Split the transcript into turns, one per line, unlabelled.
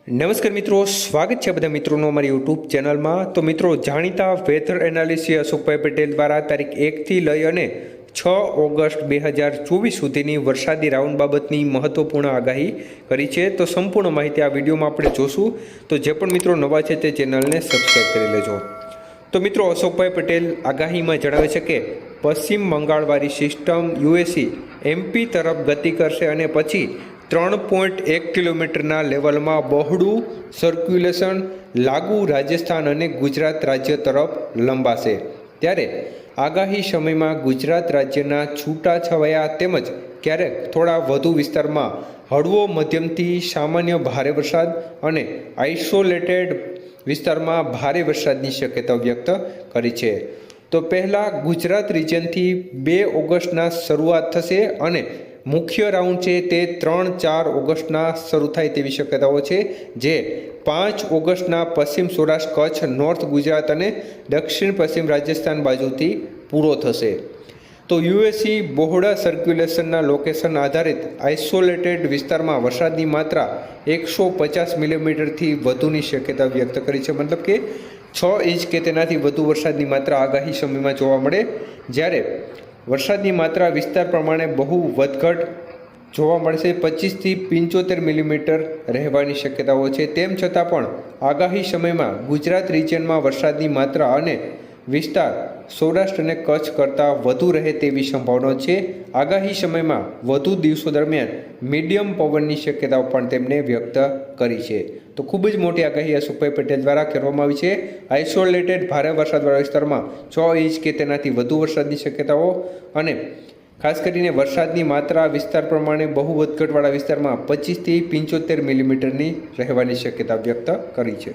નમસ્કાર મિત્રો, સ્વાગત છે બધા મિત્રોનો અમારી યુટ્યુબ ચેનલમાં। તો મિત્રો, જાણીતા વેધર એનાલિસ્ટ અશોકભાઈ પટેલ દ્વારા તારીખ 1થી લઈ અને 6 ઓગસ્ટ 2024 સુધીની વરસાદી રાઉન્ડ બાબતની મહત્વપૂર્ણ આગાહી કરી છે। તો સંપૂર્ણ માહિતી આ વિડીયોમાં આપણે જોશું। તો જે પણ મિત્રો નવા છે તે ચેનલને સબસ્ક્રાઈબ કરી લેજો। તો મિત્રો, અશોકભાઈ પટેલ આગાહીમાં જણાવે છે કે પશ્ચિમ બંગાળવાળી સિસ્ટમ યુએસી એમપી તરફ ગતિ કરશે અને પછી 3.1 કિલોમીટરના લેવલમાં બહોળું સર્ક્યુલેશન લાગુ રાજસ્થાન અને ગુજરાત રાજ્ય તરફ લંબાશે। ત્યારે આગાહી સમયમાં ગુજરાત રાજ્યના છૂટાછવાયા તેમજ ક્યારેક થોડા વધુ વિસ્તારમાં હળવો મધ્યમથી સામાન્ય ભારે વરસાદ અને આઇસોલેટેડ વિસ્તારમાં ભારે વરસાદની શક્યતા વ્યક્ત કરી છે। તો પહેલાં ગુજરાત રિજનથી 2 ઓગસ્ટના શરૂઆત થશે અને મુખ્ય રાઉન્ડ છે તે 3-4 ઓગસ્ટના શરૂ થાય તેવી શક્યતાઓ છે, જે 5 ઓગસ્ટના પશ્ચિમ સૌરાષ્ટ્ર, કચ્છ, નોર્થ ગુજરાત અને દક્ષિણ પશ્ચિમ રાજસ્થાન બાજુથી પૂરો થશે। તો યુએસી બહોળા સર્ક્યુલેશનના લોકેશન આધારિત આઇસોલેટેડ વિસ્તારમાં વરસાદની માત્રા 150 મિલીમીટરથી વધુની શક્યતા વ્યક્ત કરી છે, મતલબ કે 6 ઇંચ કે તેનાથી વધુ વરસાદની માત્રા આગાહી સમયમાં જોવા મળે। જ્યારે વરસાદની માત્રા વિસ્તાર પ્રમાણે બહુ વધઘટ જોવા મળશે, 25થી 75 મિલીમીટર રહેવાની શક્યતાઓ છે। તેમ છતાં પણ આગાહી સમયમાં ગુજરાત રિજિયનમાં વરસાદની માત્રા અને વિસ્તાર સૌરાષ્ટ્ર અને કચ્છ કરતાં વધુ રહે તેવી સંભાવના છે। આગાહી સમયમાં વધુ દિવસો દરમિયાન મીડિયમ પવનની શક્યતાઓ પણ તેમણે વ્યક્ત કરી છે। તો ખૂબ જ મોટી આગાહી અશોકભાઈ પટેલ દ્વારા કરવામાં આવી છે। આઇસોલેટેડ ભારે વરસાદવાળા વિસ્તારમાં 6 ઇંચ કે તેનાથી વધુ વરસાદની શક્યતાઓ અને ખાસ કરીને વરસાદની માત્રા વિસ્તાર પ્રમાણે બહુ વધઘટવાળા વિસ્તારમાં 25થી 75 મિલીમીટરની રહેવાની શક્યતા વ્યક્ત કરી છે।